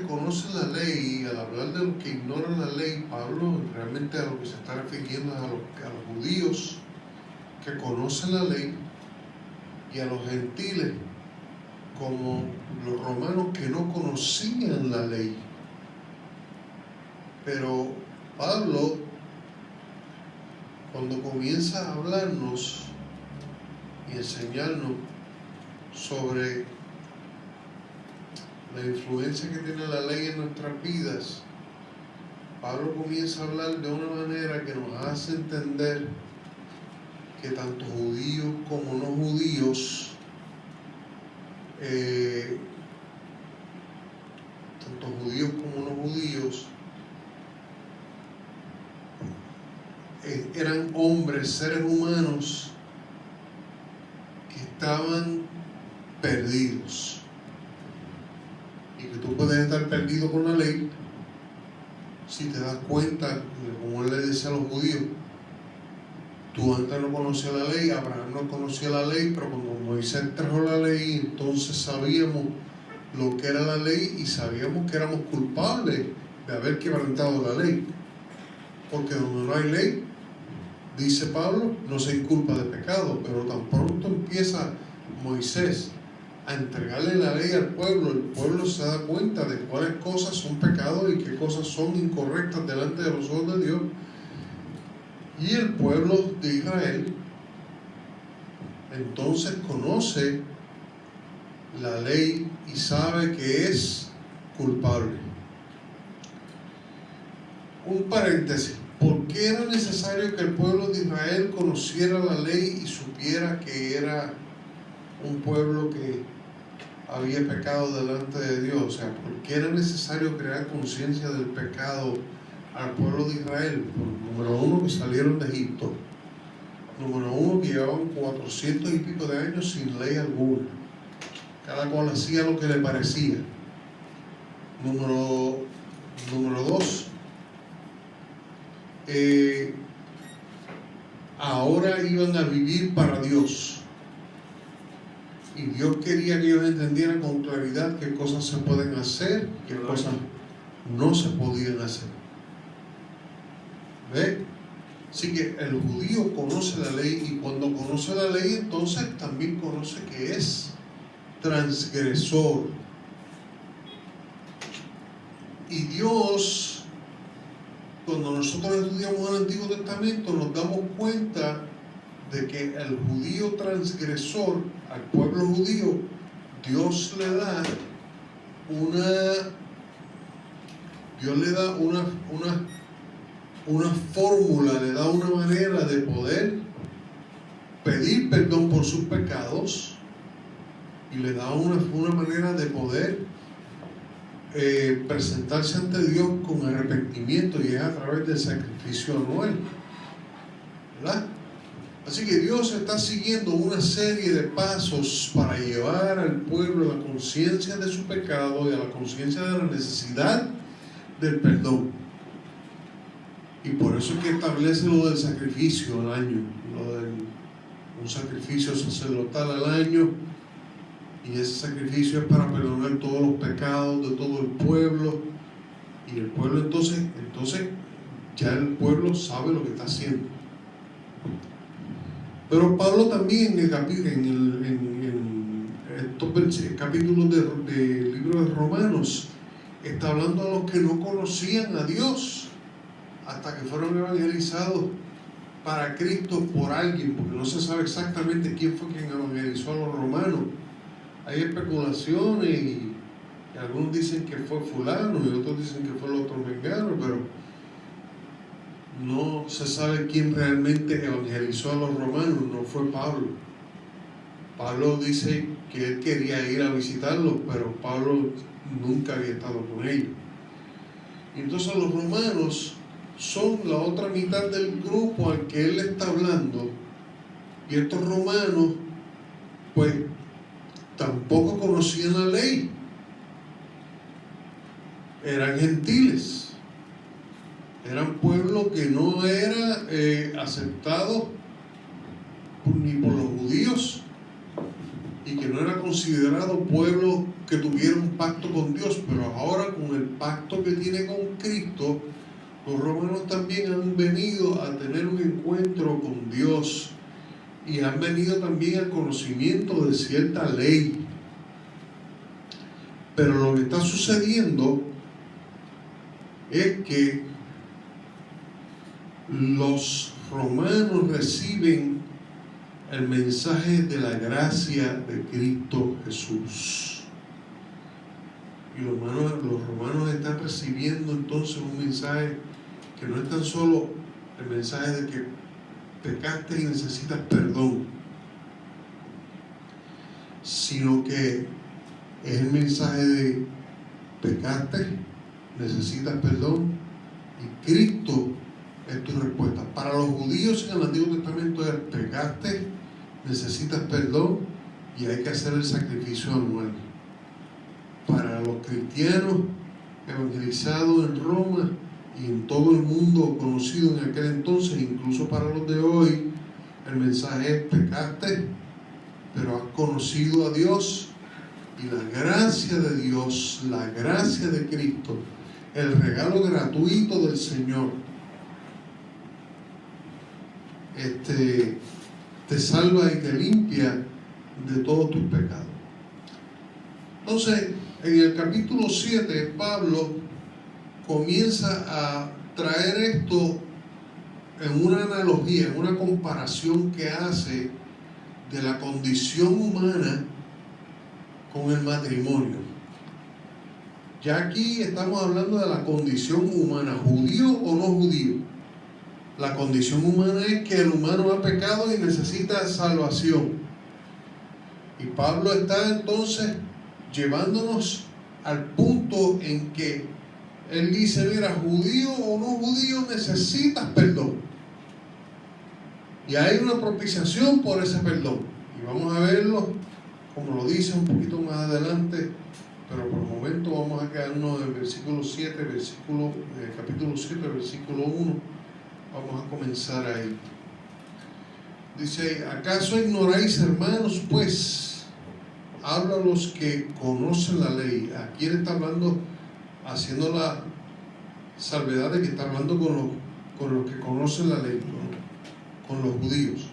conocen la ley, y al hablar de los que ignoran la ley, Pablo realmente a lo que se está refiriendo es a los judíos que conocen la ley y a los gentiles como los romanos que no conocían la ley. Pero Pablo, cuando comienza a hablarnos y enseñarnos sobre la influencia que tiene la ley en nuestras vidas, Pablo comienza a hablar de una manera que nos hace entender que tanto judíos como no judíos, eran hombres, seres humanos que estaban perdidos. Y que tú puedes estar perdido con la ley si te das cuenta, como él le decía a los judíos, tú antes no conocías la ley, Abraham no conocía la ley, pero cuando Moisés trajo la ley, entonces sabíamos lo que era la ley y sabíamos que éramos culpables de haber quebrantado la ley. Porque donde no hay ley, dice Pablo, no se inculpa de pecado, pero tan pronto empieza Moisés a entregarle la ley al pueblo, el pueblo se da cuenta de cuáles cosas son pecados y qué cosas son incorrectas delante de los ojos de Dios. Y el pueblo de Israel entonces conoce la ley y sabe que es culpable. Un paréntesis. ¿Por qué era necesario que el pueblo de Israel conociera la ley y supiera que era un pueblo que había pecado delante de Dios? O sea, ¿por qué era necesario crear conciencia del pecado al pueblo de Israel? Número uno, que salieron de Egipto. Número uno, que llevaban 400 y pico de años sin ley alguna. Cada cual hacía lo que le parecía. Número dos, ahora iban a vivir para Dios. Y Dios quería que ellos entendieran con claridad qué cosas se pueden hacer y qué cosas no se podían hacer. ¿Ve? Así que el judío conoce la ley, y cuando conoce la ley, entonces también conoce que es transgresor. Y Dios, cuando nosotros estudiamos el Antiguo Testamento, nos damos cuenta de que el judío transgresor, al pueblo judío, Dios le da una fórmula, le da una manera de poder pedir perdón por sus pecados, y le da una manera de poder presentarse ante Dios con arrepentimiento, y es a través del sacrificio anual, ¿verdad? Así que Dios está siguiendo una serie de pasos para llevar al pueblo a la conciencia de su pecado y a la conciencia de la necesidad del perdón. Y por eso es que establece lo del sacrificio al año, un sacrificio sacerdotal al año, y ese sacrificio es para perdonar todos los pecados de todo el pueblo. Y el pueblo entonces ya el pueblo sabe lo que está haciendo. Pero Pablo también en estos capítulos del libro de Romanos está hablando a los que no conocían a Dios hasta que fueron evangelizados para Cristo por alguien, porque no se sabe exactamente quién fue quien evangelizó a los romanos. Hay especulaciones y algunos dicen que fue fulano y otros dicen que fue el otro mengano, pero no se sabe quién realmente evangelizó a los romanos. No fue Pablo. Pablo dice que él quería ir a visitarlos, pero Pablo nunca había estado con ellos. Y entonces los romanos son la otra mitad del grupo al que él está hablando, y estos romanos pues tampoco conocían la ley, eran gentiles, eran pueblo que no era aceptado ni por los judíos, y que no era considerado pueblo que tuviera un pacto con Dios, pero ahora con el pacto que tiene con Cristo, los romanos también han venido a tener un encuentro con Dios y han venido también al conocimiento de cierta ley. Pero lo que está sucediendo es que los romanos reciben el mensaje de la gracia de Cristo Jesús. Y los romanos están recibiendo entonces un mensaje que no es tan solo el mensaje de que pecaste y necesitas perdón, sino que es el mensaje de pecaste, necesitas perdón y Cristo es tu respuesta. Para los judíos en el Antiguo Testamento es pecaste, necesitas perdón y hay que hacer el sacrificio anual. Para los cristianos evangelizados en Roma y en todo el mundo conocido en aquel entonces, incluso para los de hoy, el mensaje es pecaste, pero has conocido a Dios y la gracia de Dios, la gracia de Cristo, el regalo gratuito del Señor, te salva y te limpia de todos tus pecados. Entonces, en el capítulo 7, Pablo comienza a traer esto en una analogía, en una comparación que hace de la condición humana con el matrimonio. Ya aquí estamos hablando de la condición humana, judío o no judío. La condición humana es que el humano ha pecado y necesita salvación. Y Pablo está entonces llevándonos al punto en que él dice, mira, judío o no judío, necesitas perdón. Y hay una propiciación por ese perdón. Y vamos a verlo, como lo dice un poquito más adelante, pero por el momento vamos a quedarnos en el versículo 7, capítulo 7, versículo 1. Vamos a comenzar ahí. Dice, ¿acaso ignoráis, hermanos, pues? Habla a los que conocen la ley. ¿A quién está hablando? Haciendo la salvedad de que está hablando con los que conocen la ley, con los judíos.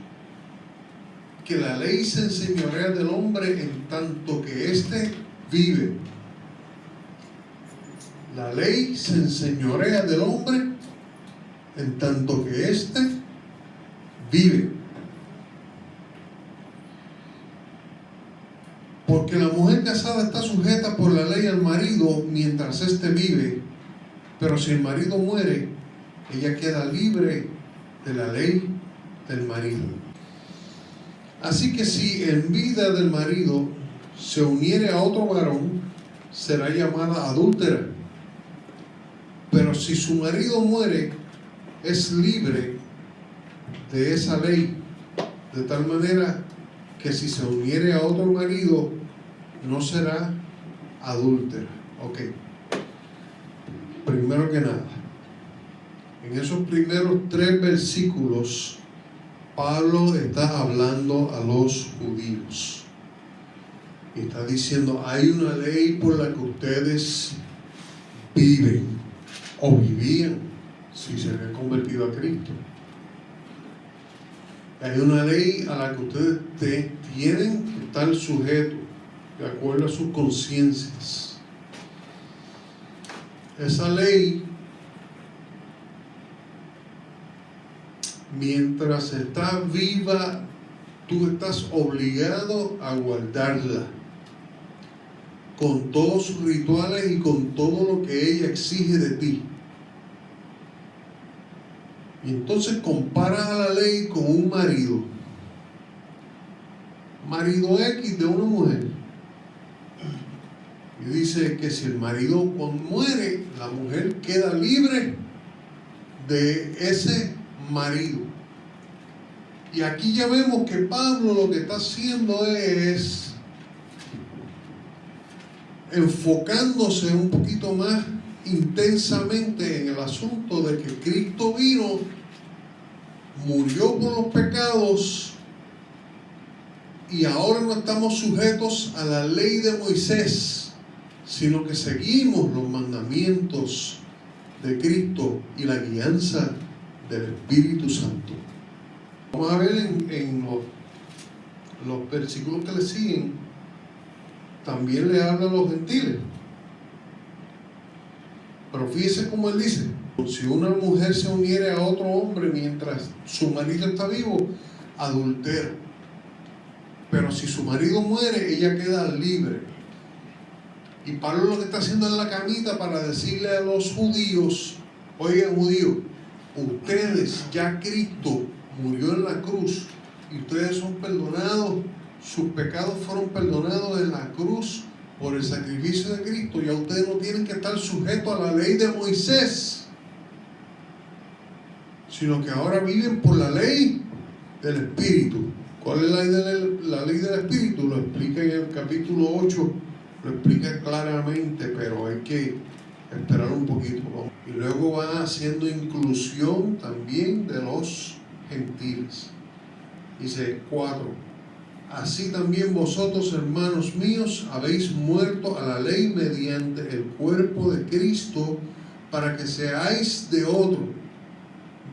Que la ley se enseñorea del hombre en tanto que éste vive. La ley se enseñorea del hombre en tanto que éste vive. Porque la mujer casada está sujeta por la ley al marido mientras éste vive, pero si el marido muere, ella queda libre de la ley del marido. Así que si en vida del marido se uniere a otro varón, será llamada adúltera. Pero si su marido muere, es libre de esa ley, de tal manera que si se uniere a otro marido, no será adúltera. Ok. Primero que nada, en esos primeros 3 versículos, Pablo está hablando a los judíos. Y está diciendo, hay una ley por la que ustedes viven o vivían si se habían convertido a Cristo. Hay una ley a la que ustedes tienen que estar sujetos de acuerdo a sus conciencias. Esa ley, mientras está viva, tú estás obligado a guardarla, con todos sus rituales y con todo lo que ella exige de ti. Y entonces compara a la ley con un marido X de una mujer. Y dice que si el marido cuando muere, la mujer queda libre de ese marido. Y aquí ya vemos que Pablo lo que está haciendo es enfocándose un poquito más intensamente en el asunto de que Cristo vino, murió por los pecados y ahora no estamos sujetos a la ley de Moisés, sino que seguimos los mandamientos de Cristo y la guianza del Espíritu Santo. Vamos a ver en los versículos que le siguen, también le habla a los gentiles. Pero fíjese cómo él dice: si una mujer se uniere a otro hombre mientras su marido está vivo, adultera. Pero si su marido muere, ella queda libre. Y Pablo lo que está haciendo en la camita para decirle a los judíos: oigan, judíos, ustedes, ya Cristo murió en la cruz y ustedes son perdonados, sus pecados fueron perdonados en la cruz por el sacrificio de Cristo. Ya ustedes no tienen que estar sujetos a la ley de Moisés, sino que ahora viven por la ley del Espíritu. ¿Cuál es la ley del Espíritu? Lo explica en el capítulo 8, lo explica claramente, pero hay que esperar un poquito, ¿no? Y luego va haciendo inclusión también de los gentiles. Dice 4: así también vosotros, hermanos míos, habéis muerto a la ley mediante el cuerpo de Cristo, para que seáis de otro,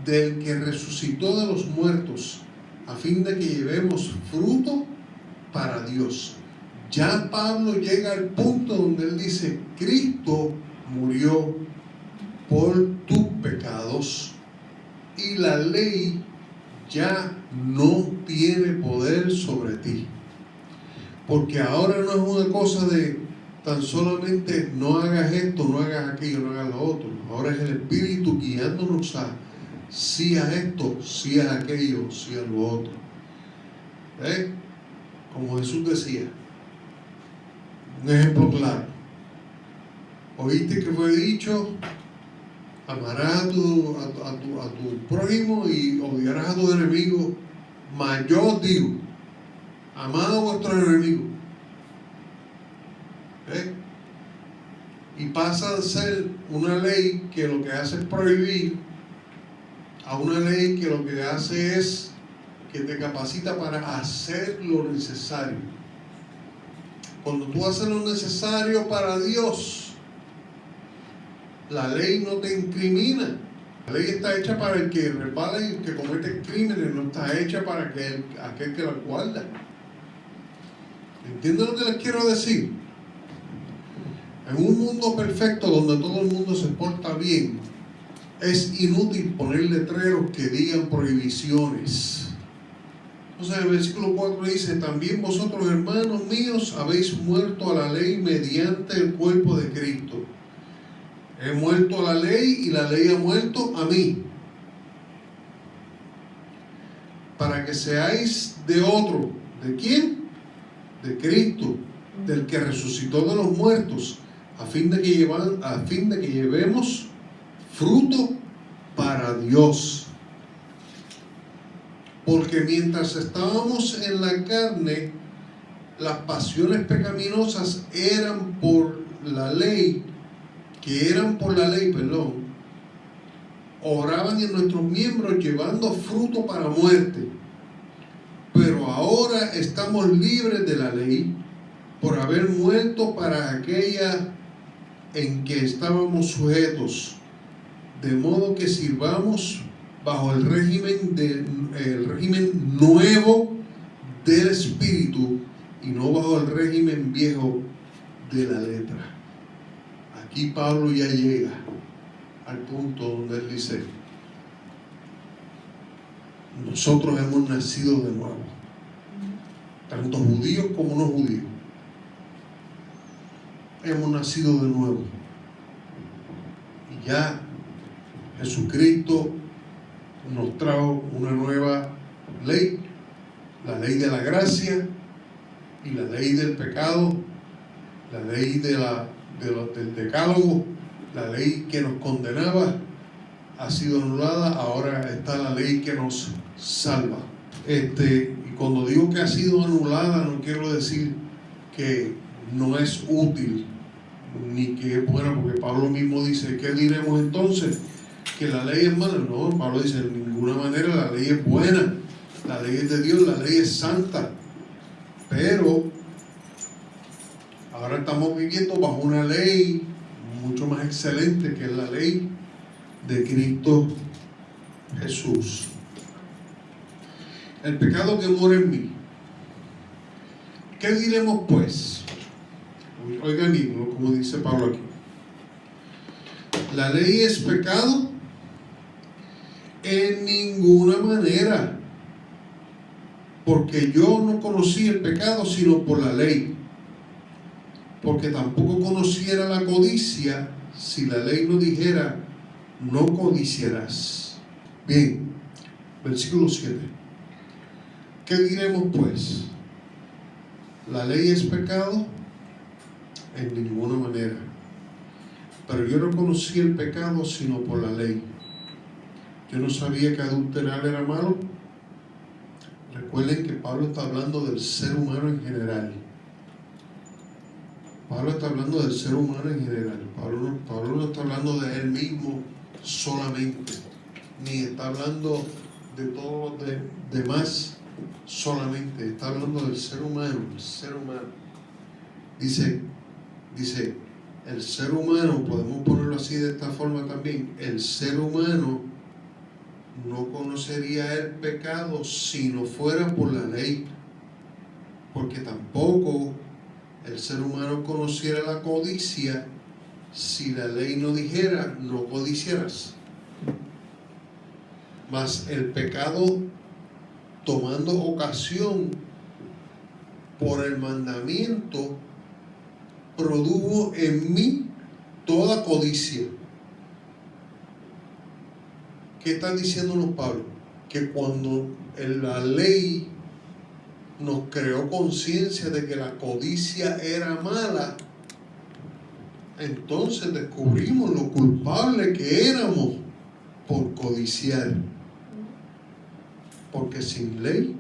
del que resucitó de los muertos, a fin de que llevemos fruto para Dios. Ya Pablo llega al punto donde él dice: Cristo murió por tus pecados y la ley ya no tiene poder sobre ti. Porque ahora no es una cosa de tan solamente no hagas esto, no hagas aquello, no hagas lo otro. Ahora es el Espíritu guiándonos a sí a esto, sí a aquello, sí a lo otro. Como Jesús decía, un ejemplo claro: oíste que fue dicho, amarás a tu prójimo y odiarás a tu enemigo. Mas yo os digo, amad a vuestros enemigos. Y pasa de ser una ley que lo que hace es prohibir, a una ley que lo que hace es que te capacita para hacer lo necesario. Cuando tú haces lo necesario para Dios, la ley no te incrimina. La ley está hecha para el que repara y el que comete crímenes, no está hecha para aquel que la guarda. ¿Entienden lo que les quiero decir? En un mundo perfecto donde todo el mundo se porta bien, es inútil poner letreros que digan prohibiciones. Entonces el versículo 4 dice: también vosotros, hermanos míos, habéis muerto a la ley mediante el cuerpo de Cristo. He muerto a la ley y la ley ha muerto a mí, para que seáis de otro. ¿De quién? De Cristo, del que resucitó de los muertos, a fin de que llevemos fruto para Dios. Porque mientras estábamos en la carne, las pasiones pecaminosas eran por la ley, oraban en nuestros miembros llevando fruto para muerte. Pero ahora estamos libres de la ley por haber muerto para aquella en que estábamos sujetos, de modo que sirvamos bajo el régimen nuevo del Espíritu y no bajo el régimen viejo de la letra. Aquí Pablo ya llega al punto donde él dice: nosotros hemos nacido de nuevo, tanto judíos como no judíos. Hemos nacido de nuevo. Y ya Jesucristo nos trajo una nueva ley, la ley de la gracia y la ley del pecado, la ley del decálogo, la ley que nos condenaba ha sido anulada. Ahora está la ley que nos salva. Y cuando digo que ha sido anulada, no quiero decir que no es útil ni que es buena, porque Pablo mismo dice: ¿qué diremos entonces? ¿Que la ley es mala? No, Pablo dice: de ninguna manera, la ley es buena, la ley es de Dios, la ley es santa. Pero ahora ahora estamos viviendo bajo una ley mucho más excelente, que es la ley de Cristo Jesús. El pecado que mora en mí. ¿Qué diremos pues? Oigan bien, como dice Pablo aquí. ¿La ley es pecado? En ninguna manera. Porque yo no conocí el pecado sino por la ley. Porque tampoco conociera la codicia si la ley no dijera, no codiciarás. Bien, versículo 7. ¿Qué diremos pues? ¿La ley es pecado? En ninguna manera. Pero yo no conocí el pecado sino por la ley. Yo no sabía que adulterar era malo. Recuerden que Pablo está hablando del ser humano en general. Pablo está hablando del ser humano en general. Pablo no está hablando de él mismo solamente, ni está hablando de todos los demás solamente. Está hablando del ser humano. El ser humano. Dice, el ser humano, podemos ponerlo así de esta forma también, el ser humano no conocería el pecado si no fuera por la ley, porque tampoco el ser humano conociera la codicia si la ley no dijera, no codiciarás. Mas el pecado, tomando ocasión por el mandamiento, produjo en mí toda codicia. ¿Qué está diciéndonos Pablo? Que cuando la ley nos creó conciencia de que la codicia era mala, entonces descubrimos lo culpable que éramos por codiciar. Porque sin ley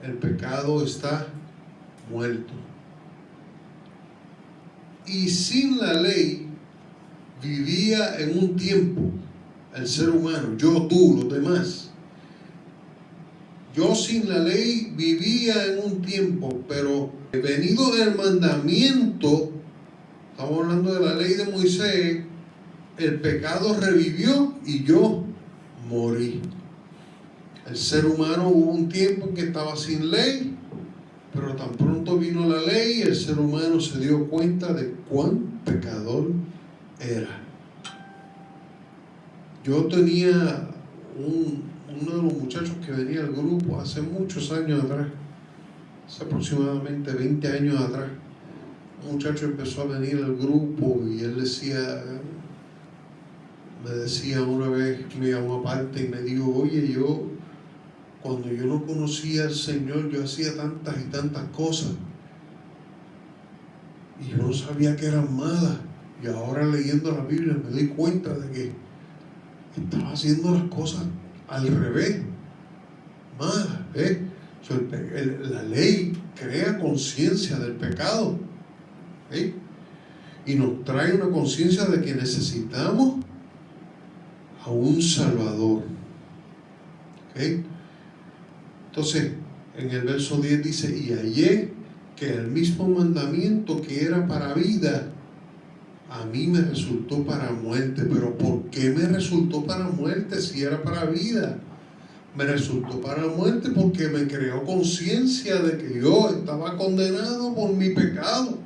el pecado está muerto. Y sin la ley vivía en un tiempo el ser humano, yo, tú, los demás. Yo sin la ley vivía en un tiempo, pero venido el mandamiento, estamos hablando de la ley de Moisés, el pecado revivió y yo morí. El ser humano hubo un tiempo en que estaba sin ley, pero tan pronto vino la ley, el ser humano se dio cuenta de cuán pecador era. Yo tenía uno de los muchachos que venía al grupo hace muchos años atrás, hace aproximadamente 20 años atrás. Un muchacho empezó a venir al grupo y él me decía una vez, me llamó aparte y me dijo, oye, cuando yo no conocía al Señor, yo hacía tantas y tantas cosas y yo no sabía que eran malas, y ahora leyendo la Biblia me doy cuenta de que estaba haciendo las cosas al revés, malas. La ley crea conciencia del pecado, y nos trae una conciencia de que necesitamos a un Salvador. Entonces, en el verso 10 dice, y hallé que el mismo mandamiento que era para vida, a mí me resultó para muerte. Pero ¿por qué me resultó para muerte si era para vida? Me resultó para muerte porque me creó conciencia de que yo estaba condenado por mi pecado.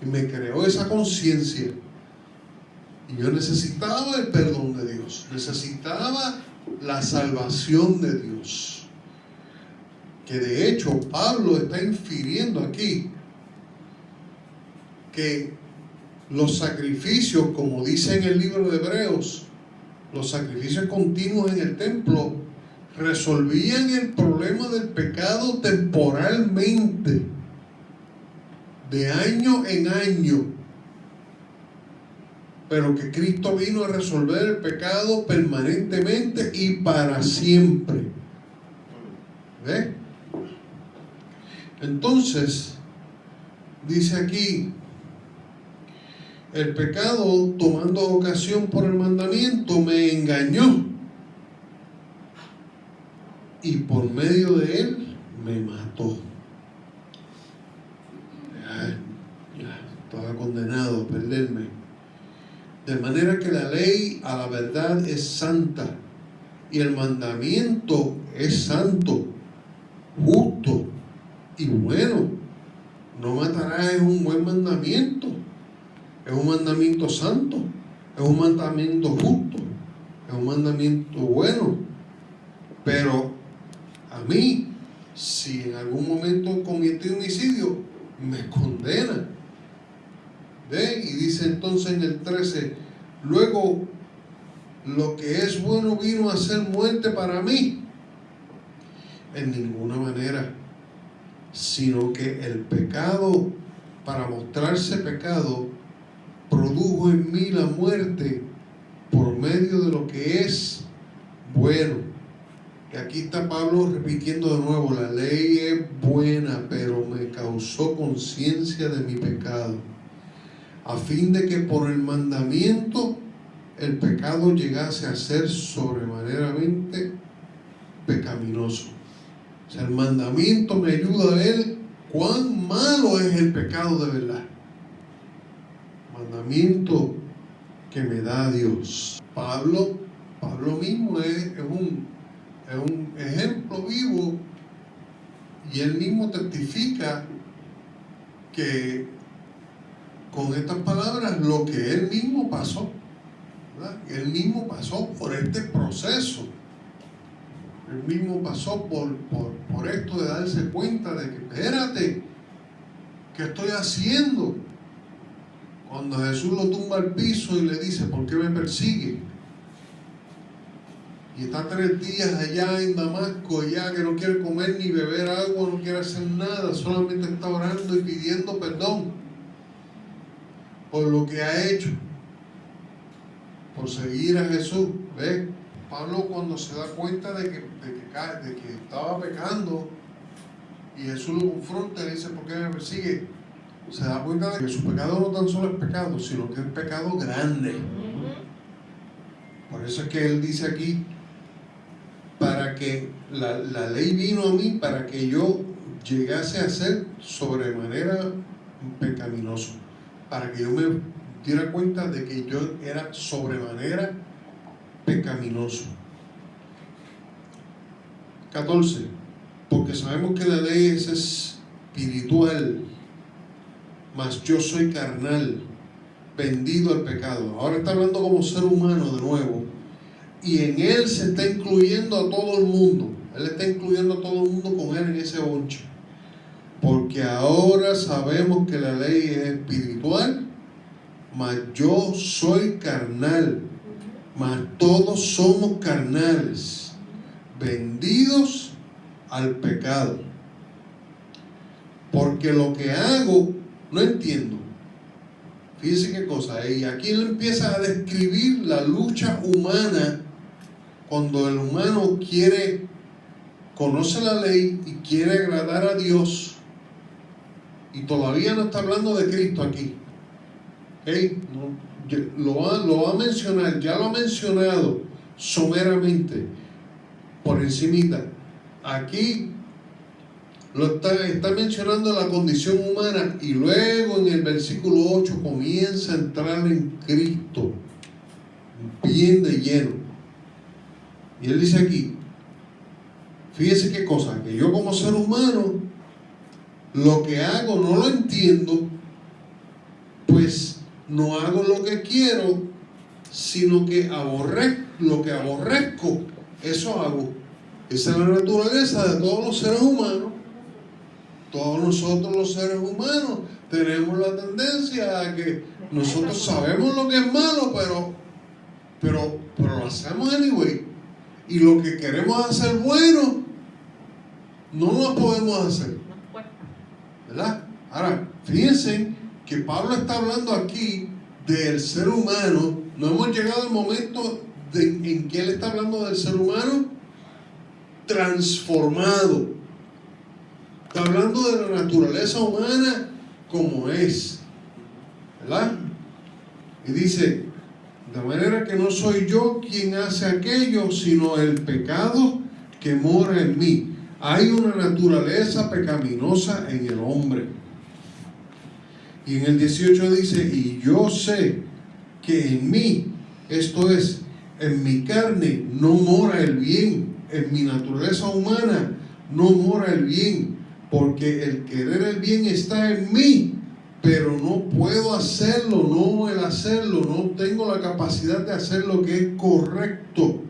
Y me creó esa conciencia. Y yo necesitaba el perdón de Dios. Necesitaba la salvación de Dios. Que de hecho Pablo está infiriendo aquí que los sacrificios, como dice en el libro de Hebreos, los sacrificios continuos en el templo resolvían el problema del pecado temporalmente, de año en año, pero que Cristo vino a resolver el pecado permanentemente y para siempre. ¿Ves? Entonces, dice aquí, el pecado, tomando ocasión por el mandamiento, me engañó y por medio de él me mató. De manera que la ley a la verdad es santa y el mandamiento es santo, justo y bueno. No matarás es un buen mandamiento, es un mandamiento santo, es un mandamiento justo, es un mandamiento bueno. Pero a mí, si en algún momento cometí homicidio, me condena. ¿Ve? Y dice entonces en el 13, luego lo que es bueno vino a ser muerte para mí. En ninguna manera, sino que el pecado, para mostrarse pecado, produjo en mí la muerte por medio de lo que es bueno. Y aquí está Pablo repitiendo de nuevo, la ley es buena, pero me causó conciencia de mi pecado, a fin de que por el mandamiento el pecado llegase a ser sobremaneramente pecaminoso. O sea, el mandamiento me ayuda a ver cuán malo es el pecado de verdad. Mandamiento que me da Dios. Pablo mismo es un ejemplo vivo, y él mismo testifica que con estas palabras lo que él mismo pasó, ¿verdad? Él mismo pasó por este proceso. Él mismo pasó por esto de darse cuenta de que, espérate, ¿qué estoy haciendo? Cuando Jesús lo tumba al piso y le dice, ¿por qué me persigue? Y está 3 días allá en Damasco, ya que no quiere comer ni beber agua, no quiere hacer nada, solamente está orando y pidiendo perdón por lo que ha hecho, por seguir a Jesús. ¿Ves? Pablo, cuando se da cuenta de que estaba pecando y Jesús lo confronta y le dice, ¿por qué me persigue? Se da cuenta de que su pecado no tan solo es pecado, sino que es pecado grande. Por eso es que él dice aquí, para que la ley vino a mí para que yo llegase a ser sobremanera pecaminoso, para que yo me diera cuenta de que yo era sobremanera pecaminoso. 14. Porque sabemos que la ley es espiritual, mas yo soy carnal, vendido al pecado. Ahora está hablando como ser humano de nuevo, y en él se está incluyendo a todo el mundo. Él está incluyendo a todo el mundo con él en ese bonche. Porque ahora sabemos que la ley es espiritual, mas yo soy carnal, mas todos somos carnales, vendidos al pecado. Porque lo que hago no entiendo. Fíjense qué cosa. Y aquí él empieza a describir la lucha humana cuando el humano conoce la ley y quiere agradar a Dios. Y todavía no está hablando de Cristo aquí. ¿Okay? Lo va a mencionar, ya lo ha mencionado someramente, por encimita. Aquí está mencionando la condición humana, y luego en el versículo 8 comienza a entrar en Cristo bien de lleno. Y él dice aquí, fíjese qué cosa, que yo como ser humano lo que hago no lo entiendo, pues no hago lo que quiero, sino que lo que aborrezco, eso hago. Esa es la naturaleza de todos los seres humanos. Todos nosotros los seres humanos tenemos la tendencia a que nosotros sabemos lo que es malo, pero lo hacemos anyway. Y lo que queremos hacer bueno, no lo podemos hacer. ¿Verdad? Ahora, fíjense que Pablo está hablando aquí del ser humano. No hemos llegado al momento en que él está hablando del ser humano transformado. Está hablando de la naturaleza humana como es, ¿verdad? Y dice, de manera que no soy yo quien hace aquello, sino el pecado que mora en mí. Hay una naturaleza pecaminosa en el hombre. Y en el 18 dice, y yo sé que en mí, esto es, en mi carne, no mora el bien, en mi naturaleza humana no mora el bien, porque el querer el bien está en mí, pero no puedo hacerlo, no el hacerlo, no tengo la capacidad de hacer lo que es correcto,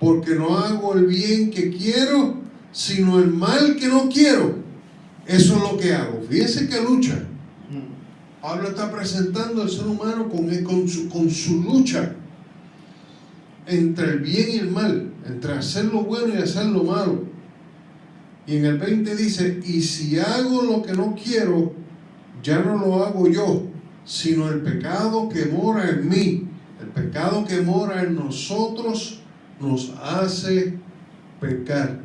porque no hago el bien que quiero, sino el mal que no quiero. Eso es lo que hago. Fíjense que lucha. Pablo está presentando al ser humano con su lucha entre el bien y el mal, entre hacer lo bueno y hacer lo malo. Y en el 20 dice, y si hago lo que no quiero, ya no lo hago yo, sino el pecado que mora en mí. El pecado que mora en nosotros nos hace pecar.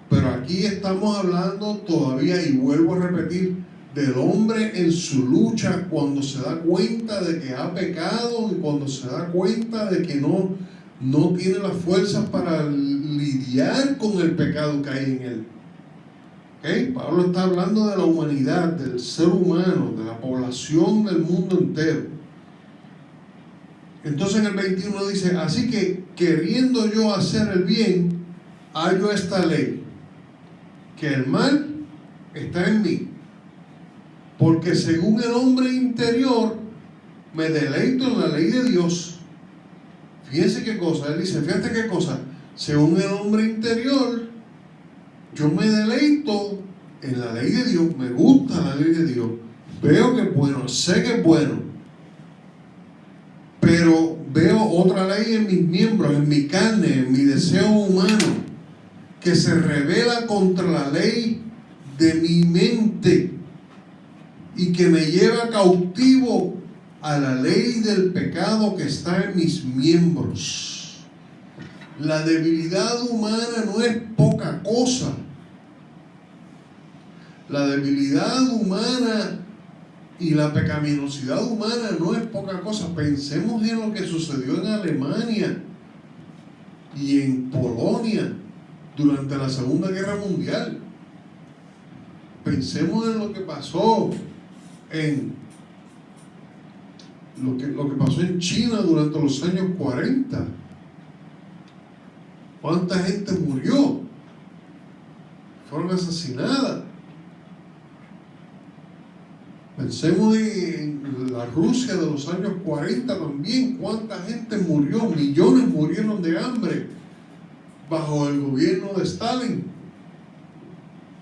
Pero aquí estamos hablando todavía, y vuelvo a repetir, del hombre en su lucha cuando se da cuenta de que ha pecado y cuando se da cuenta de que no tiene las fuerzas para lidiar con el pecado que hay en él. ¿Okay? Pablo está hablando de la humanidad, del ser humano, de la población del mundo entero. Entonces en el 21 dice, así que queriendo yo hacer el bien, hallo esta ley, que el mal está en mí, porque según el hombre interior me deleito en la ley de Dios. Fíjense qué cosa, él dice, fíjate qué cosa, según el hombre interior yo me deleito en la ley de Dios, me gusta la ley de Dios, veo que es bueno, sé que es bueno, pero veo otra ley en mis miembros, en mi carne, en mi deseo humano, que se revela contra la ley de mi mente y que me lleva cautivo a la ley del pecado que está en mis miembros. La debilidad humana no es poca cosa. La debilidad humana y la pecaminosidad humana no es poca cosa. Pensemos en lo que sucedió en Alemania y en Polonia durante la Segunda Guerra Mundial. Pensemos en lo que pasó en lo que pasó en China durante los años 40. ¿Cuánta gente murió? Fueron asesinadas. Pensemos en la Rusia de los años 40 también. ¿Cuánta gente murió? Millones murieron de hambre bajo el gobierno de Stalin,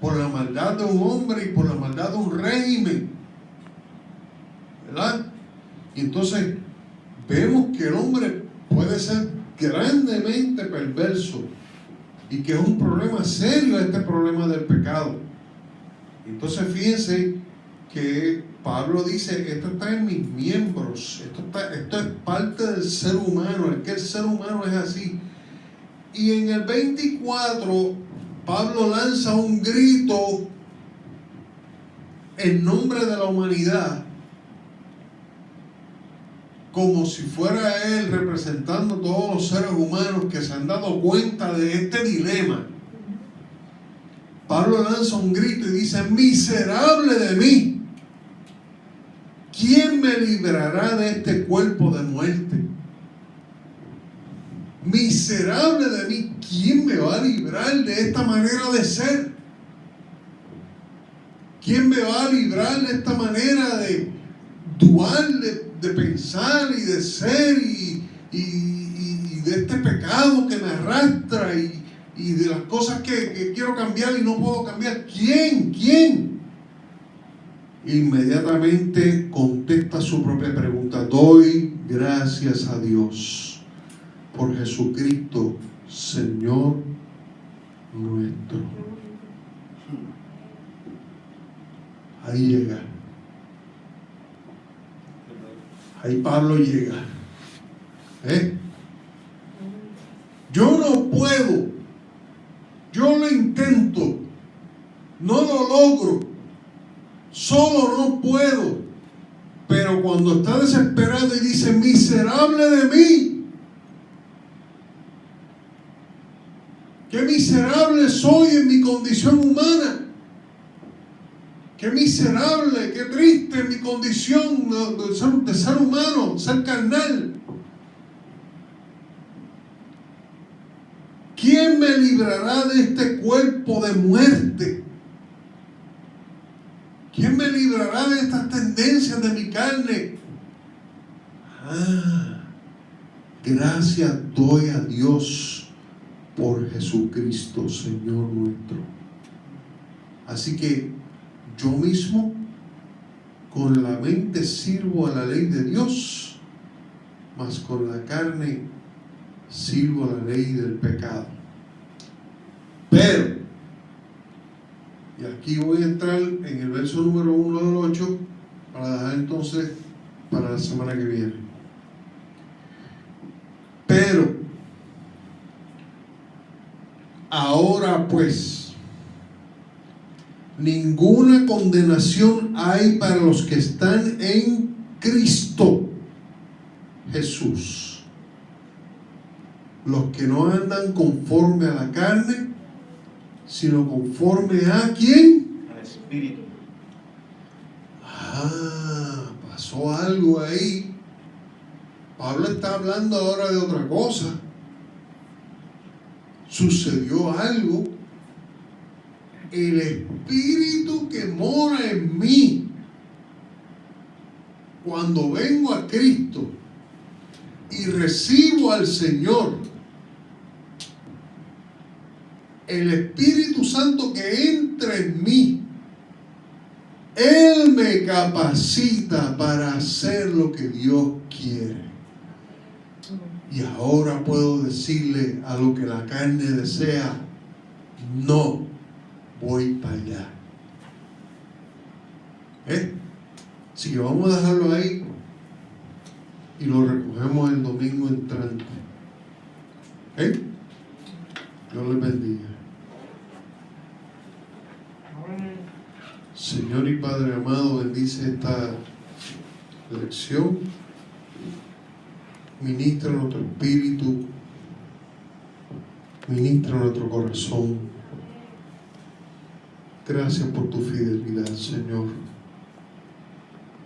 por la maldad de un hombre y por la maldad de un régimen, ¿verdad? Y entonces vemos que el hombre puede ser grandemente perverso y que es un problema serio este problema del pecado. Entonces fíjense que Pablo dice, esto está en mis miembros, esto es parte del ser humano, es que el ser humano es así. Y en el 24 Pablo lanza un grito en nombre de la humanidad, como si fuera él representando a todos los seres humanos que se han dado cuenta de este dilema. Pablo lanza un grito y dice, miserable de mí, ¿quién me librará de este cuerpo de muerte? Miserable de mí, ¿quién me va a librar de esta manera de ser? ¿Quién me va a librar de esta manera de dual, de pensar y de ser y de este pecado que me arrastra y de las cosas que quiero cambiar y no puedo cambiar? ¿Quién? Inmediatamente contesta su propia pregunta. Doy gracias a Dios por Jesucristo, Señor nuestro. Ahí llega. Ahí Pablo llega. Yo no puedo. Yo lo intento. No lo logro. Solo no puedo. Pero cuando está desesperado y dice, miserable de mí. Qué miserable soy en mi condición humana. Qué miserable, qué triste mi condición de ser humano, ser carnal. ¿quién me librará de este cuerpo de muerte? ¿Quién me librará de estas tendencias de mi carne? Gracias doy a Dios por Jesucristo, Señor nuestro. Así que yo mismo con la mente sirvo a la ley de Dios, mas con la carne sirvo a la ley del pecado. Pero, y aquí voy a entrar en el verso número 1 del 8, para dejar entonces para la semana que viene. Pero, ahora pues, ninguna condenación hay para los que están en Cristo Jesús. Los que no andan conforme a la carne, sino conforme a ¿quién? Al Espíritu. Pasó algo ahí. Pablo está hablando ahora de otra cosa. Sucedió algo. El Espíritu que mora en mí, cuando vengo a Cristo y recibo al Señor, el Espíritu Santo que entra en mí, Él me capacita para hacer lo que Dios quiere. Y ahora puedo decirle a lo que la carne desea, no voy para allá. Así que vamos a dejarlo ahí y lo recogemos el domingo entrante. Dios les bendiga. Señor y Padre amado, bendice esta lección. Ministra nuestro espíritu, ministra nuestro corazón. Gracias por tu fidelidad, Señor.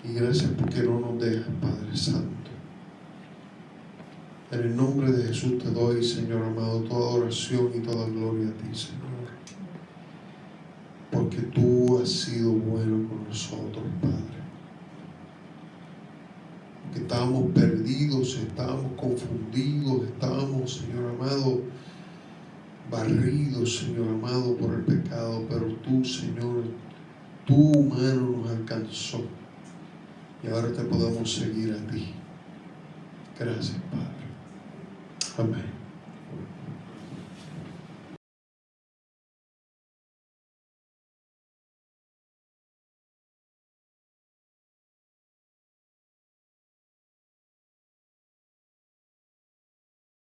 Y gracias porque no nos dejas, Padre Santo. En el nombre de Jesús te doy, Señor amado, toda oración y toda gloria a ti, Señor. Porque tú has sido bueno con nosotros, Padre. Que estábamos perdidos, estábamos confundidos, estábamos, Señor amado, barridos, Señor amado, por el pecado, pero tú, Señor, tu mano nos alcanzó y ahora te podemos seguir a ti. Gracias, Padre. Amén.